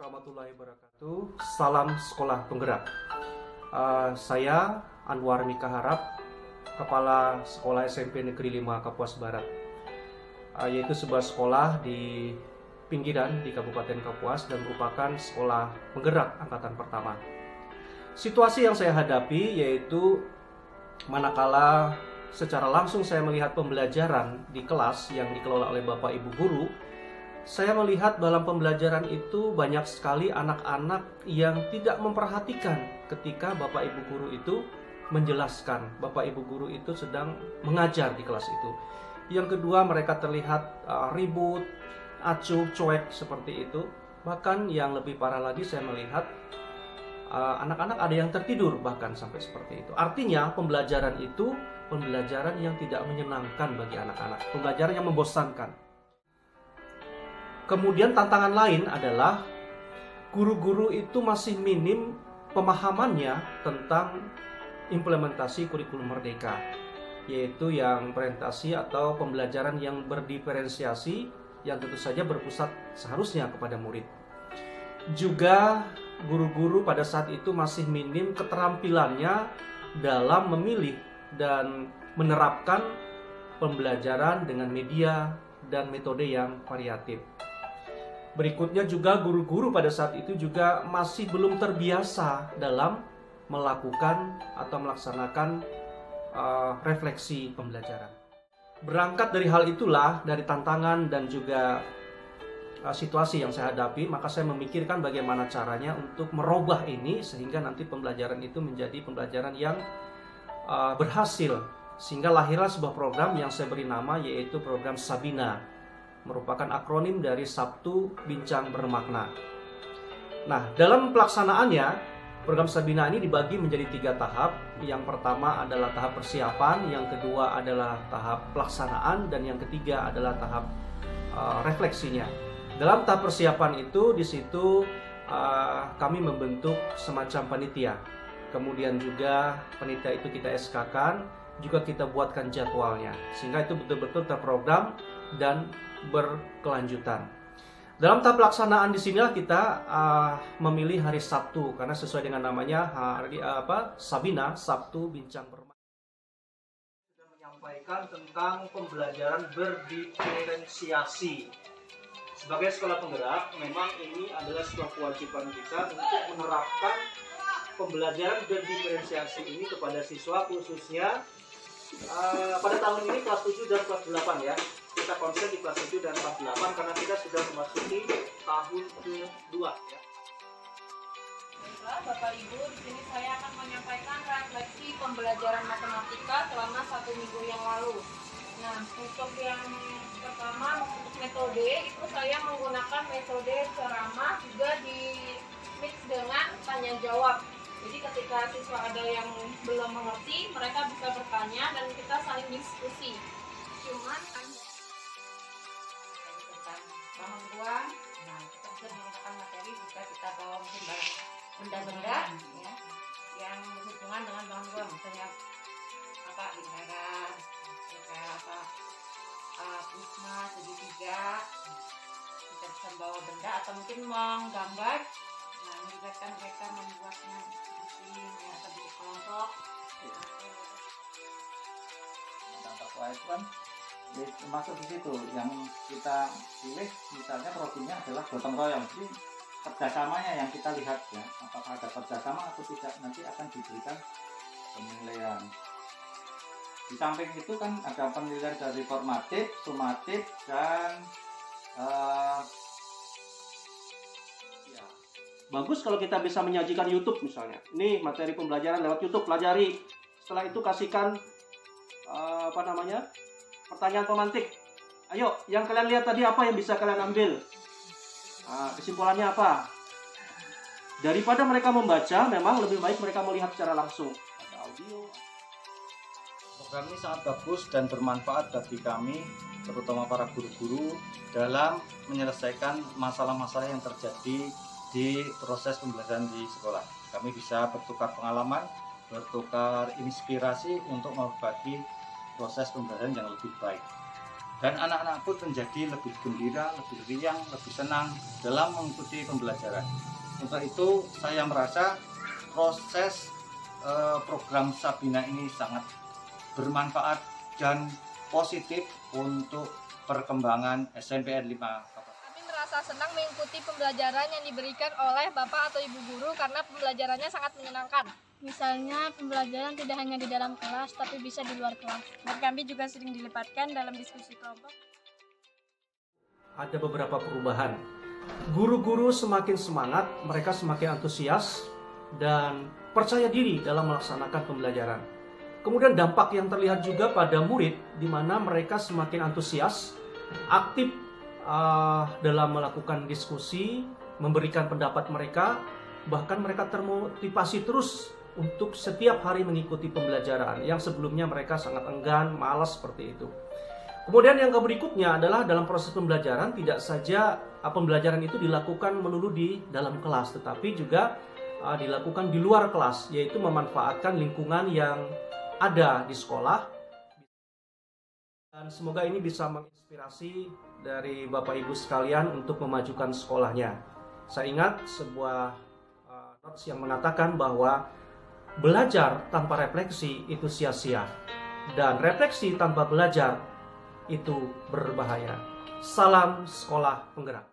warahmatullahi wabarakatuh. Salam sekolah penggerak. Saya Anwar Mika Harap, Kepala Sekolah SMP Negeri 5 Kapuas Barat, yaitu sebuah sekolah di pinggiran di Kabupaten Kapuas dan merupakan sekolah penggerak angkatan pertama. Situasi yang saya hadapi yaitu manakala secara langsung saya melihat pembelajaran di kelas yang dikelola oleh Bapak Ibu Guru. Saya melihat dalam pembelajaran itu banyak sekali anak-anak yang tidak memperhatikan ketika Bapak Ibu Guru itu menjelaskan. Bapak Ibu Guru itu sedang mengajar di kelas itu. Yang kedua, mereka terlihat ribut, acuh, cuek seperti itu. Bahkan yang lebih parah lagi, saya melihat anak-anak ada yang tertidur bahkan sampai seperti itu. Artinya pembelajaran itu pembelajaran yang tidak menyenangkan bagi anak-anak, pembelajaran yang membosankan. Kemudian tantangan lain adalah guru-guru itu masih minim pemahamannya tentang implementasi kurikulum merdeka, yaitu yang orientasi atau pembelajaran yang berdiferensiasi yang tentu saja berpusat seharusnya kepada murid. Juga guru-guru pada saat itu masih minim keterampilannya dalam memilih dan menerapkan pembelajaran dengan media dan metode yang variatif. Berikutnya juga guru-guru pada saat itu juga masih belum terbiasa dalam melakukan atau melaksanakan refleksi pembelajaran. Berangkat dari hal itulah, dari tantangan dan juga situasi yang saya hadapi, maka saya memikirkan bagaimana caranya untuk merubah ini sehingga nanti pembelajaran itu menjadi pembelajaran yang berhasil. Sehingga lahirlah sebuah program yang saya beri nama yaitu program Sabina, merupakan akronim dari Sabtu Bincang Bermakna. Nah, dalam pelaksanaannya, program Sabina ini dibagi menjadi 3 tahap. Yang pertama adalah tahap persiapan, yang kedua adalah tahap pelaksanaan, dan yang ketiga adalah tahap refleksinya. Dalam tahap persiapan itu, di situ kami membentuk semacam panitia. Kemudian juga panitia itu kita SK-kan, juga kita buatkan jadwalnya, sehingga itu betul-betul terprogram dan berkelanjutan. Dalam tahap pelaksanaan di sinilah kita memilih hari Sabtu karena sesuai dengan namanya Sabina, Sabtu Bincang Bermakna. Sudah menyampaikan tentang pembelajaran berdiferensiasi. Sebagai sekolah penggerak, memang ini adalah sebuah kewajiban kita untuk menerapkan pembelajaran berdiferensiasi ini kepada siswa, khususnya pada tahun ini kelas 7 dan kelas 8 ya. Kita konsen di kelas 7 dan kelas 8 karena kita sudah memasuki tahun ke-2 ya. Baiklah Bapak Ibu, di sini saya akan menyampaikan refleksi pembelajaran matematika selama 1 minggu yang lalu. Nah, untuk yang pertama, untuk metode itu saya menggunakan metode ceramah juga di mix dengan tanya jawab. Jadi ketika siswa ada yang belum mengerti, mereka bisa bertanya dan kita saling diskusi. Cuman tentang bangun ruang, nah kita bisa menggunakan materi jika kita bawa mungkin benda-benda ya, yang berhubungan dengan bangun ruang, misalnya apa lingkaran, kayak apa prisma segitiga, kita bisa bawa benda atau mungkin menggambar. Nah, melibatkan mereka membuatnya ya, atau di kelompok. Nah, itu kan masuk di situ yang kita pilih, misalnya problemnya adalah gotong royong. Jadi kerjasamanya yang kita lihat ya, apakah ada kerjasama atau tidak, nanti akan diberikan penilaian. Di samping itu kan ada penilaian dari formatif, sumatif, dan Bagus kalau kita bisa menyajikan YouTube misalnya. Ini materi pembelajaran lewat YouTube, pelajari. Setelah itu kasihkan pertanyaan pemantik. Ayo, yang kalian lihat tadi apa yang bisa kalian ambil? Kesimpulannya apa? Daripada mereka membaca, memang lebih baik mereka melihat secara langsung. Ada audio. Program ini sangat bagus dan bermanfaat bagi kami, terutama para guru-guru, dalam menyelesaikan masalah-masalah yang terjadi di proses pembelajaran di sekolah. Kami bisa bertukar pengalaman, bertukar inspirasi untuk membagi proses pembelajaran yang lebih baik. dan anak-anak pun menjadi lebih gembira, lebih riang, lebih senang dalam mengikuti pembelajaran. Untuk itu saya merasa proses program Sabina ini sangat bermanfaat dan positif untuk perkembangan SNPN 5 Kabupaten. Kami merasa senang mengikuti pembelajaran yang diberikan oleh Bapak atau Ibu guru karena pembelajarannya sangat menyenangkan. Misalnya, pembelajaran tidak hanya di dalam kelas, tapi bisa di luar kelas. Dan kami juga sering dilibatkan dalam diskusi kelompok. Ada beberapa perubahan. Guru-guru semakin semangat, mereka semakin antusias dan percaya diri dalam melaksanakan pembelajaran. Kemudian dampak yang terlihat juga pada murid, di mana mereka semakin antusias, aktif dalam melakukan diskusi, memberikan pendapat mereka, bahkan mereka termotivasi terus untuk setiap hari mengikuti pembelajaran yang sebelumnya mereka sangat enggan, malas seperti itu. Kemudian yang berikutnya adalah dalam proses pembelajaran, tidak saja pembelajaran itu dilakukan melulu di dalam kelas, tetapi juga dilakukan di luar kelas, yaitu memanfaatkan lingkungan yang ada di sekolah. Dan semoga ini bisa menginspirasi dari Bapak Ibu sekalian untuk memajukan sekolahnya. Saya ingat sebuah notes yang mengatakan bahwa belajar tanpa refleksi itu sia-sia, dan refleksi tanpa belajar itu berbahaya. Salam sekolah penggerak.